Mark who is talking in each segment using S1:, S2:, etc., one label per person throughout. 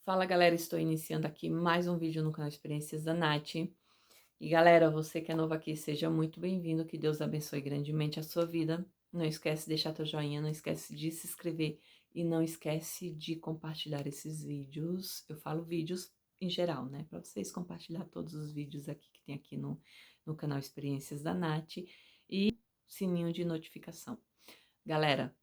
S1: Fala galera, estou iniciando aqui mais um vídeo no canal Experiências da Nath. E galera, você que é novo aqui, seja muito bem-vindo, que Deus abençoe grandemente a sua vida. Não esquece de deixar teu joinha, não esquece de se inscrever e não esquece de compartilhar esses vídeos. Eu falo vídeos em geral, né? Para vocês compartilhar todos os vídeos aqui que tem aqui no canal Experiências da Nath e sininho de notificação. Galera,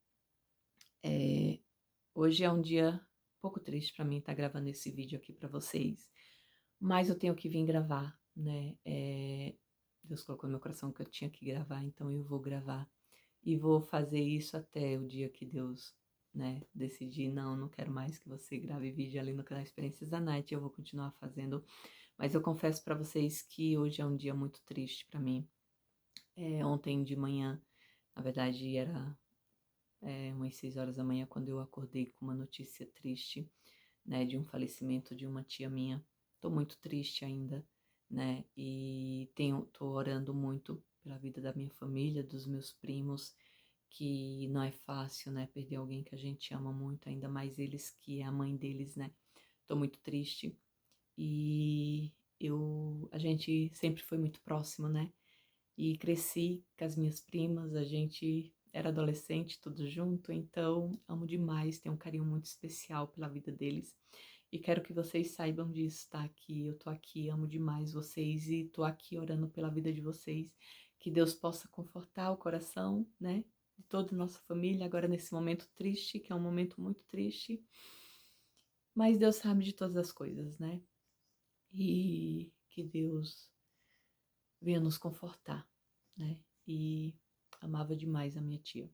S1: hoje é um dia um pouco triste para mim estar gravando esse vídeo aqui para vocês, mas eu tenho que vir gravar, né? Deus colocou no meu coração que eu tinha que gravar, então eu vou gravar e vou fazer isso até o dia que Deus, né, decidir. Não quero mais que você grave vídeo ali no canal Experiências da Night, eu vou continuar fazendo, mas eu confesso para vocês que hoje é um dia muito triste para mim. Ontem de manhã, na verdade era umas 6 horas da manhã, quando eu acordei com uma notícia triste, né, de um falecimento de uma tia minha. Tô muito triste ainda, né, e tô orando muito pela vida da minha família, dos meus primos, que não é fácil, né, perder alguém que a gente ama muito, ainda mais eles, que é a mãe deles, né. Tô muito triste e a gente sempre foi muito próximo, né, e cresci com as minhas primas, a gente era adolescente tudo junto, então amo demais, tenho um carinho muito especial pela vida deles. E quero que vocês saibam disso, tá? Que eu tô aqui, amo demais vocês e tô aqui orando pela vida de vocês. Que Deus possa confortar o coração, né? De toda a nossa família, agora nesse momento triste, que é um momento muito triste. Mas Deus sabe de todas as coisas, né? E que Deus venha nos confortar, né? E amava demais a minha tia.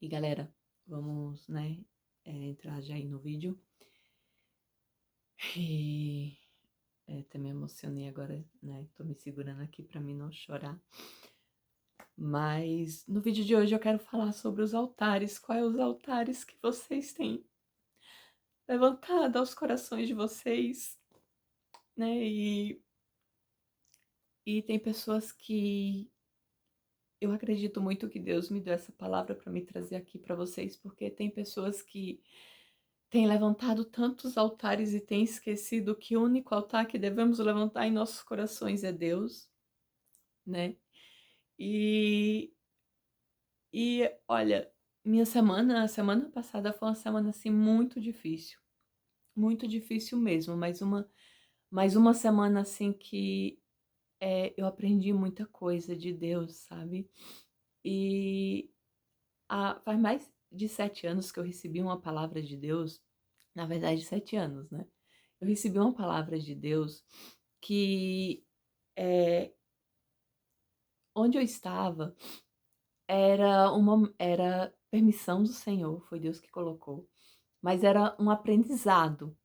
S1: E galera, vamos, né, entrar já aí no vídeo. E até me emocionei agora, né? Tô me segurando aqui pra mim não chorar. Mas no vídeo de hoje eu quero falar sobre os altares. Quais os altares que vocês têm levantado aos corações de vocês, né? E tem pessoas que eu acredito muito que Deus me deu essa palavra para me trazer aqui para vocês, porque tem pessoas que têm levantado tantos altares e têm esquecido que o único altar que devemos levantar em nossos corações é Deus, né? E, e olha, a semana passada foi uma semana assim muito difícil mesmo, mais uma semana assim que eu aprendi muita coisa de Deus, sabe? E faz mais de 7 anos que eu recebi uma palavra de Deus, na verdade 7 anos, né? Eu recebi uma palavra de Deus que onde eu estava era permissão do Senhor, foi Deus que colocou, mas era um aprendizado,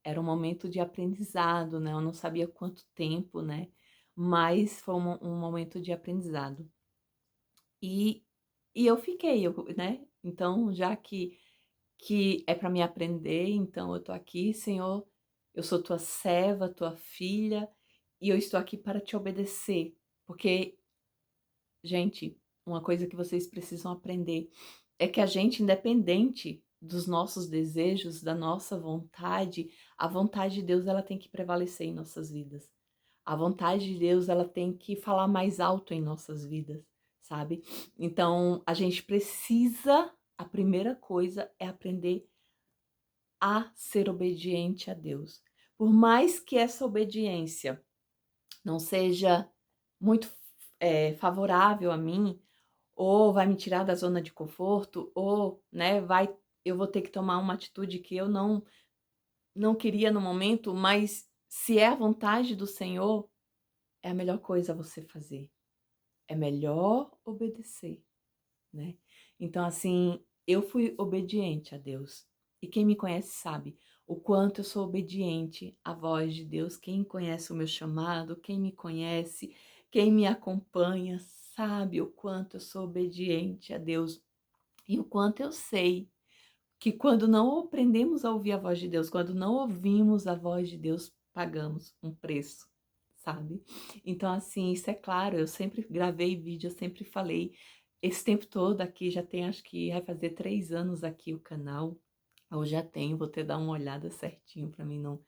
S1: era um momento de aprendizado, né? Eu não sabia quanto tempo, né? Mas foi um momento de aprendizado. E, e eu fiquei, né? Então, já que é para me aprender, então eu tô aqui, Senhor, eu sou tua serva, tua filha, e eu estou aqui para te obedecer, porque, gente, uma coisa que vocês precisam aprender é que a gente, independente dos nossos desejos, da nossa vontade, a vontade de Deus ela tem que prevalecer em nossas vidas. A vontade de Deus ela tem que falar mais alto em nossas vidas, sabe? Então, a gente precisa, a primeira coisa é aprender a ser obediente a Deus. Por mais que essa obediência não seja muito favorável a mim, ou vai me tirar da zona de conforto, ou, né, eu vou ter que tomar uma atitude que eu não queria no momento, mas se é a vontade do Senhor, é a melhor coisa a você fazer. É melhor obedecer, né? Então, assim, eu fui obediente a Deus. E quem me conhece sabe o quanto eu sou obediente à voz de Deus. Quem conhece o meu chamado, quem me conhece, quem me acompanha, sabe o quanto eu sou obediente a Deus. E o quanto eu sei que quando não aprendemos a ouvir a voz de Deus, quando não ouvimos a voz de Deus, pagamos um preço, sabe? Então, assim, isso é claro, eu sempre gravei vídeo, eu sempre falei, esse tempo todo aqui, já tem, acho que vai fazer 3 anos aqui o canal, Eu já tenho, vou ter dar uma olhada certinho para mim não,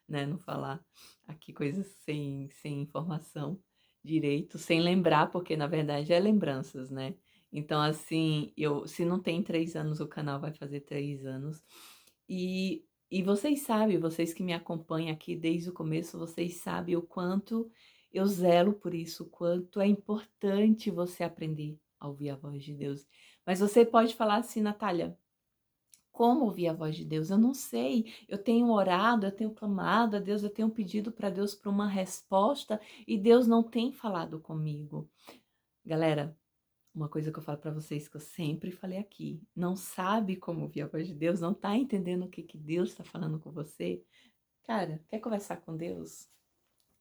S1: né, não falar aqui coisas sem informação direito, sem lembrar, porque na verdade é lembranças, né. Então assim, eu se não tem 3 anos, o canal vai fazer 3 anos, e vocês sabem, vocês que me acompanham aqui desde o começo, vocês sabem o quanto eu zelo por isso, o quanto é importante você aprender a ouvir a voz de Deus. Mas você pode falar assim: "Natália, como ouvir a voz de Deus? Eu não sei. Eu tenho orado, eu tenho clamado a Deus, eu tenho pedido para Deus por uma resposta e Deus não tem falado comigo." Galera, uma coisa que eu falo para vocês que eu sempre falei aqui, não sabe como ouvir a voz de Deus, não tá entendendo o que que Deus está falando com você? Cara, quer conversar com Deus?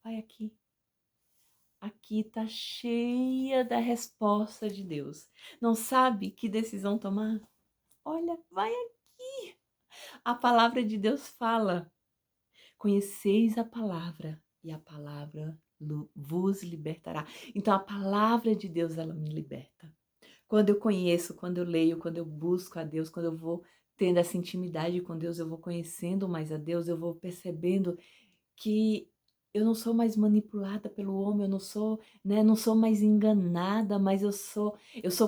S1: Vai aqui. Aqui tá cheia da resposta de Deus. Não sabe que decisão tomar? Olha, vai aqui. A palavra de Deus fala: "Conheceis a palavra, e a palavra vos libertará." Então a palavra de Deus, ela me liberta. Quando eu conheço, quando eu leio, quando eu busco a Deus, quando eu vou tendo essa intimidade com Deus, eu vou conhecendo mais a Deus, eu vou percebendo que eu não sou mais manipulada pelo homem, eu não sou, né, não sou mais enganada, mas eu sou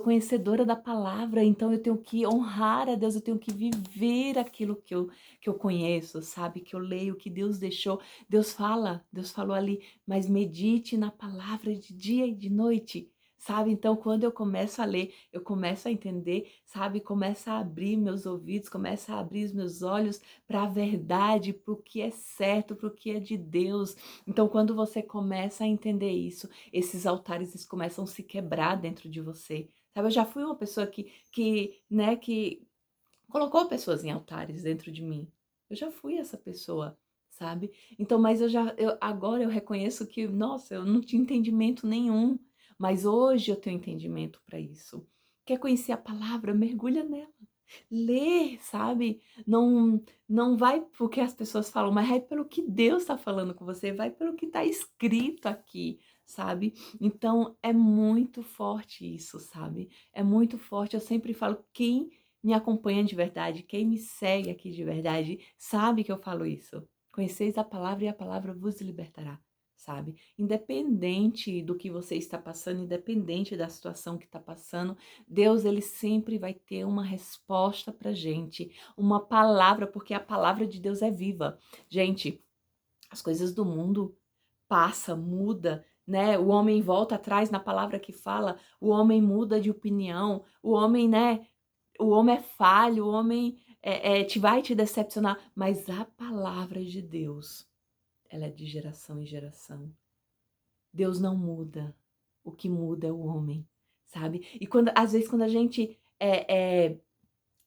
S1: conhecedora da palavra, então eu tenho que honrar a Deus, eu tenho que viver aquilo que eu conheço, sabe, que eu leio, que Deus deixou. Deus fala, Deus falou ali: "Mas medite na palavra de dia e de noite." Sabe, então quando eu começo a ler, eu começo a entender, sabe, começa a abrir meus ouvidos, começa a abrir os meus olhos para a verdade, para o que é certo, para o que é de Deus. Então, quando você começa a entender isso, esses altares eles começam a se quebrar dentro de você. Sabe, eu já fui uma pessoa que colocou pessoas em altares dentro de mim. Eu já fui essa pessoa, sabe? Então, mas agora eu reconheço que, nossa, eu não tinha entendimento nenhum, mas hoje eu tenho entendimento para isso. Quer conhecer a palavra? Mergulha nela. Lê, sabe, não vai porque as pessoas falam, mas vai pelo que Deus está falando com você, vai pelo que está escrito aqui, sabe. Então é muito forte isso, sabe, é muito forte. Eu sempre falo, quem me acompanha de verdade, quem me segue aqui de verdade, sabe que eu falo isso. "Conheceis a palavra e a palavra vos libertará." Sabe, independente do que você está passando, independente da situação que está passando, Deus, ele sempre vai ter uma resposta pra gente, uma palavra, porque a palavra de Deus é viva. Gente, as coisas do mundo passa, muda, né? O homem volta atrás na palavra que fala, o homem muda de opinião, o homem, né? O homem é falho, o homem vai te decepcionar, mas a palavra de Deus, ela é de geração em geração. Deus não muda, o que muda é o homem, sabe? E às vezes quando a gente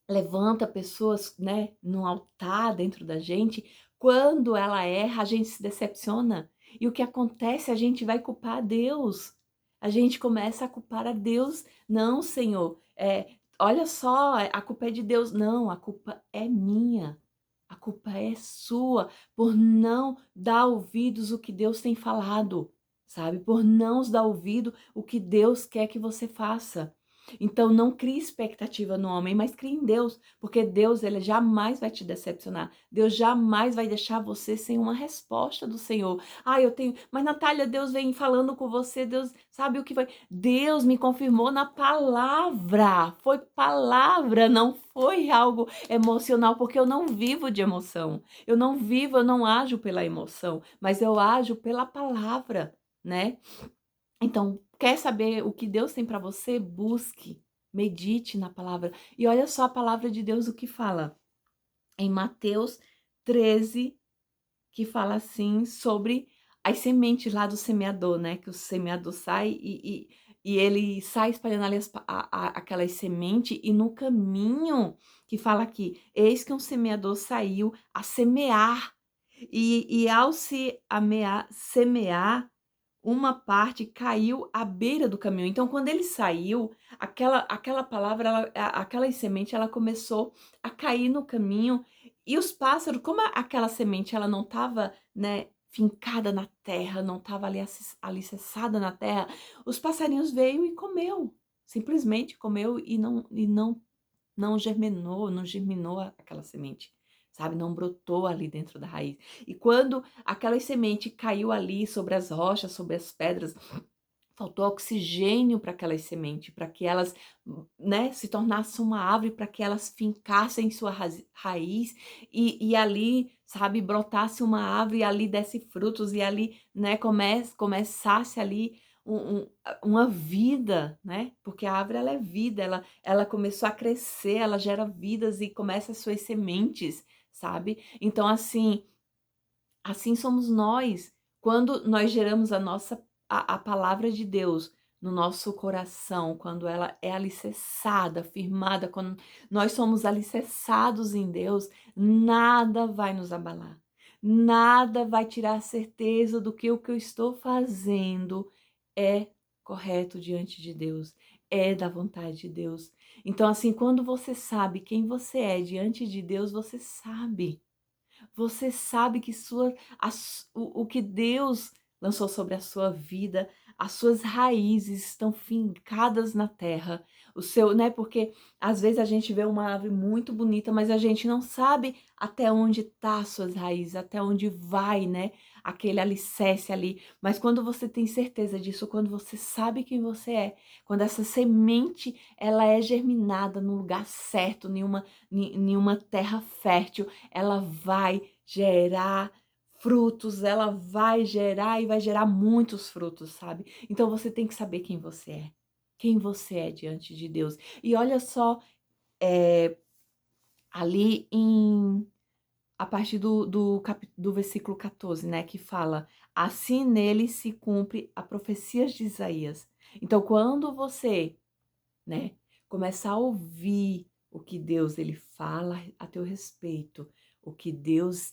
S1: levanta pessoas, né, no altar dentro da gente, quando ela erra, a gente se decepciona. E o que acontece? A gente vai culpar a Deus. A gente começa a culpar a Deus. "Não, Senhor, olha só, a culpa é de Deus." Não, a culpa é minha. A culpa é sua por não dar ouvidos o que Deus tem falado, sabe? Por não dar ouvido o que Deus quer que você faça. Então não crie expectativa no homem, mas crie em Deus, porque Deus, ele jamais vai te decepcionar. Deus jamais vai deixar você sem uma resposta do Senhor. "Ah, eu tenho, mas Natália, Deus vem falando com você, Deus sabe o que vai." Deus me confirmou na palavra. Foi palavra, não foi algo emocional, porque eu não vivo de emoção. Eu não ajo pela emoção, mas eu ajo pela palavra, né? Então, quer saber o que Deus tem para você? Busque, medite na palavra. E olha só a palavra de Deus o que fala em Mateus 13, que fala assim sobre as sementes lá do semeador, né? Que o semeador sai e ele sai espalhando ali aquelas sementes, e no caminho, que fala aqui, eis que um semeador saiu a semear, e ao semear, uma parte caiu à beira do caminho. Então, quando ele saiu, aquela palavra, aquela semente, ela começou a cair no caminho, e os pássaros, como aquela semente ela não estava, né, fincada na terra, não estava ali alicerçada na terra, os passarinhos veio e comeu, simplesmente comeu, e não não germinou, não germinou aquela semente, sabe, não brotou ali dentro da raiz. E quando aquela semente caiu ali sobre as rochas, sobre as pedras, faltou oxigênio para aquelas sementes, para que elas, né, se tornassem uma árvore, para que elas fincassem sua raiz e ali, sabe, brotasse uma árvore e ali desse frutos e ali, né, começasse ali uma vida, né, porque a árvore ela é vida, ela começou a crescer, ela gera vidas e começa as suas sementes, sabe. Então assim somos nós, quando nós geramos a palavra de Deus no nosso coração, quando ela é alicerçada, firmada, quando nós somos alicerçados em Deus, nada vai nos abalar. Nada vai tirar a certeza do que o que eu estou fazendo é correto diante de Deus, é da vontade de Deus. Então, assim, quando você sabe quem você é diante de Deus, você sabe que o que Deus lançou sobre a sua vida, as suas raízes estão fincadas na terra. O seu, né? Porque às vezes a gente vê uma árvore muito bonita, mas a gente não sabe até onde tá as suas raízes, até onde vai, né? Aquele alicerce ali. Mas quando você tem certeza disso, quando você sabe quem você é, quando essa semente ela é germinada no lugar certo, em uma terra fértil, ela vai gerar frutos, ela vai gerar e vai gerar muitos frutos, sabe. Então você tem que saber quem você é diante de Deus. E olha só, eh, ali a partir do versículo 14, né, que fala: "Assim nele se cumpre a profecia de Isaías". Então quando você, né, começar a ouvir o que Deus ele fala a teu respeito, o que Deus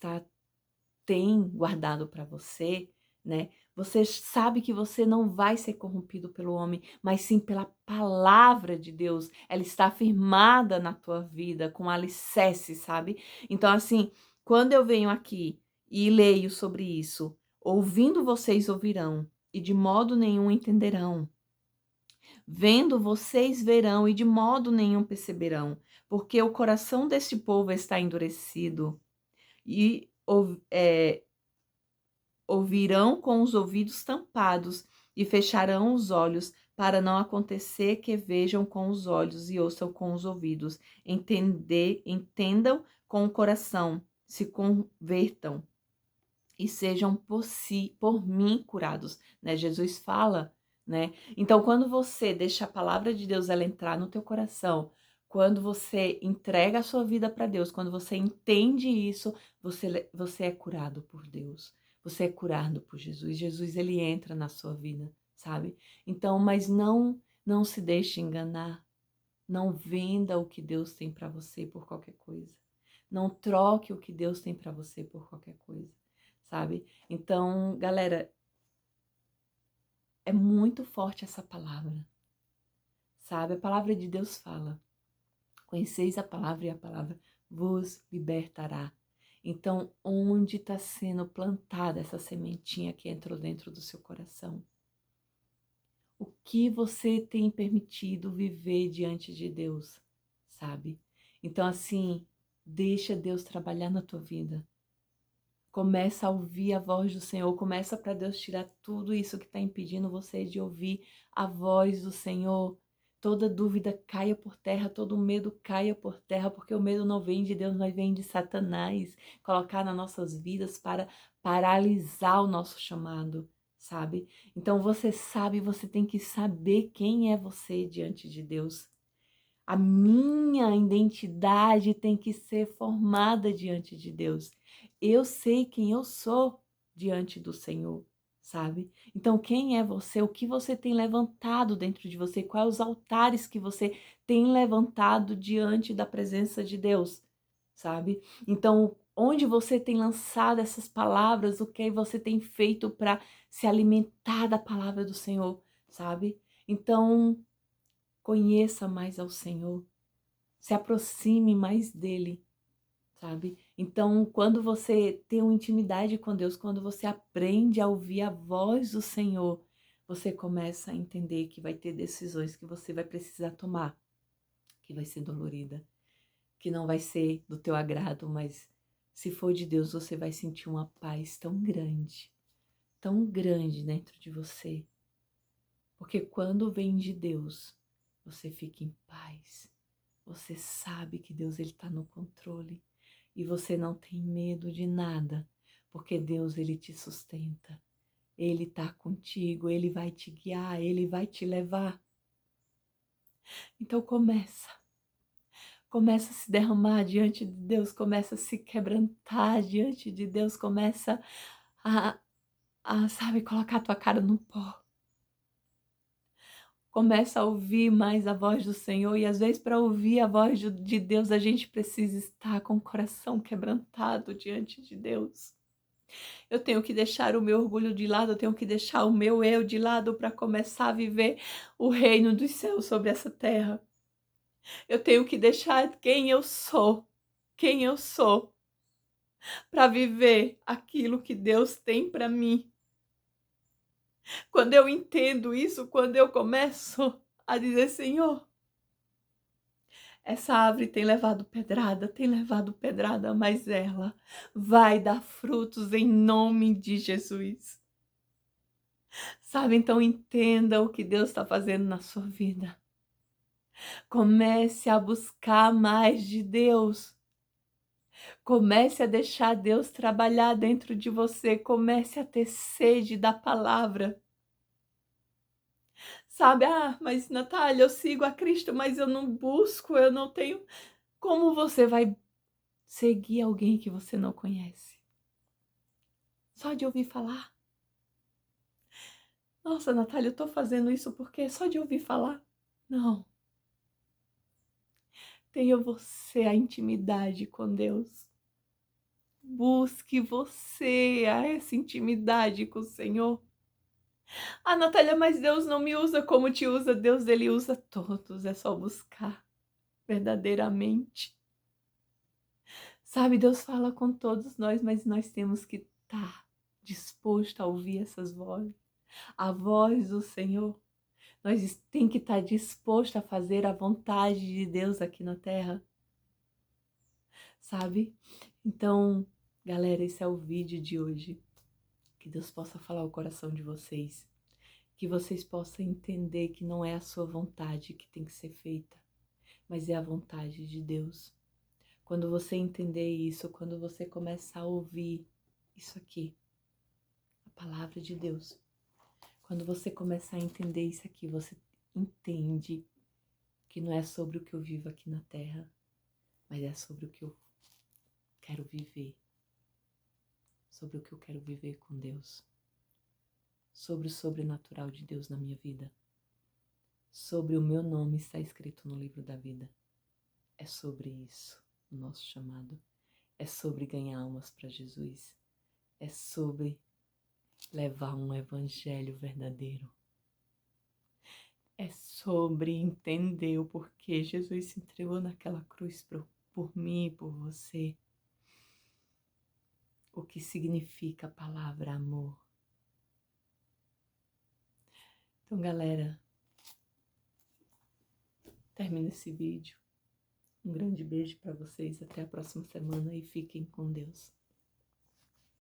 S1: tem guardado para você, né, você sabe que você não vai ser corrompido pelo homem, mas sim pela palavra de Deus. Ela está firmada na tua vida com alicerce, sabe. Então, assim, quando eu venho aqui e leio sobre isso: "Ouvindo vocês ouvirão, e de modo nenhum entenderão. Vendo vocês verão, e de modo nenhum perceberão, porque o coração deste povo está endurecido, e ouvirão com os ouvidos tampados e fecharão os olhos, para não acontecer que vejam com os olhos e ouçam com os ouvidos, entendam com o coração, se convertam e sejam por mim curados", né? Jesus fala, né? Então, quando você deixa a palavra de Deus ela entrar no teu coração, quando você entrega a sua vida para Deus, quando você entende isso, você é curado por Deus. Você é curado por Jesus. Jesus ele entra na sua vida, sabe? Então, mas não se deixe enganar. Não venda o que Deus tem para você por qualquer coisa. Não troque o que Deus tem para você por qualquer coisa, sabe? Então, galera, é muito forte essa palavra, sabe? A palavra de Deus fala: "Conheceis a palavra e a palavra vos libertará". Então, onde está sendo plantada essa sementinha que entrou dentro do seu coração? O que você tem permitido viver diante de Deus, sabe? Então, assim, deixa Deus trabalhar na tua vida. Começa a ouvir a voz do Senhor, começa para Deus tirar tudo isso que está impedindo você de ouvir a voz do Senhor. Toda dúvida caia por terra, todo medo caia por terra, porque o medo não vem de Deus, mas vem de Satanás, colocar nas nossas vidas para paralisar o nosso chamado, sabe? Então você sabe, você tem que saber quem é você diante de Deus. A minha identidade tem que ser formada diante de Deus. Eu sei quem eu sou diante do Senhor, sabe? Então, quem é você? O que você tem levantado dentro de você? Quais os altares que você tem levantado diante da presença de Deus, sabe? Então, onde você tem lançado essas palavras? O que você tem feito para se alimentar da palavra do Senhor, sabe? Então, conheça mais ao Senhor, se aproxime mais dele, sabe? Então, quando você tem uma intimidade com Deus, quando você aprende a ouvir a voz do Senhor, você começa a entender que vai ter decisões que você vai precisar tomar, que vai ser dolorida, que não vai ser do teu agrado, mas se for de Deus, você vai sentir uma paz tão grande dentro de você. Porque quando vem de Deus, você fica em paz. Você sabe que Deus ele está no controle e você não tem medo de nada, porque Deus ele te sustenta. Ele está contigo, ele vai te guiar, ele vai te levar. Então começa a se derramar diante de Deus, começa a se quebrantar diante de Deus, começa a, sabe, colocar a tua cara no pó. Começa a ouvir mais a voz do Senhor e às vezes para ouvir a voz de Deus a gente precisa estar com o coração quebrantado diante de Deus. Eu tenho que deixar o meu orgulho de lado, eu tenho que deixar o meu eu de lado para começar a viver o reino dos céus sobre essa terra. Eu tenho que deixar quem eu sou, para viver aquilo que Deus tem para mim. Quando eu entendo isso, quando eu começo a dizer, Senhor, essa árvore tem levado pedrada, mas ela vai dar frutos em nome de Jesus. Sabe, então entenda o que Deus está fazendo na sua vida. Comece a buscar mais de Deus. Comece a deixar Deus trabalhar dentro de você. Comece a ter sede da palavra. Sabe, mas Natália, eu sigo a Cristo, mas eu não busco, eu não tenho. Como você vai seguir alguém que você não conhece? Só de ouvir falar? Nossa, Natália, eu tô fazendo isso porque só de ouvir falar? Não. Tenha você a intimidade com Deus. Busque você essa intimidade com o Senhor. Natália, mas Deus não me usa como te usa. Deus, ele usa todos. É só buscar verdadeiramente. Sabe, Deus fala com todos nós, mas nós temos que estar disposto a ouvir essas vozes. A voz do Senhor. Nós temos que estar disposto a fazer a vontade de Deus aqui na terra. Sabe? Então, galera, esse é o vídeo de hoje. Que Deus possa falar o coração de vocês. Que vocês possam entender que não é a sua vontade que tem que ser feita, mas é a vontade de Deus. Quando você entender isso, quando você começar a ouvir isso aqui, a palavra de Deus, quando você começar a entender isso aqui, você entende que não é sobre o que eu vivo aqui na terra, mas é sobre o que eu quero viver, sobre o que eu quero viver com Deus, sobre o sobrenatural de Deus na minha vida, sobre o meu nome estar escrito no livro da vida. É sobre isso o nosso chamado. É sobre ganhar almas para Jesus. É sobre levar um evangelho verdadeiro. É sobre entender o porquê Jesus se entregou naquela cruz por mim e por você. O que significa a palavra amor. Então, galera, termina esse vídeo. Um grande beijo para vocês. Até a próxima semana e fiquem com Deus.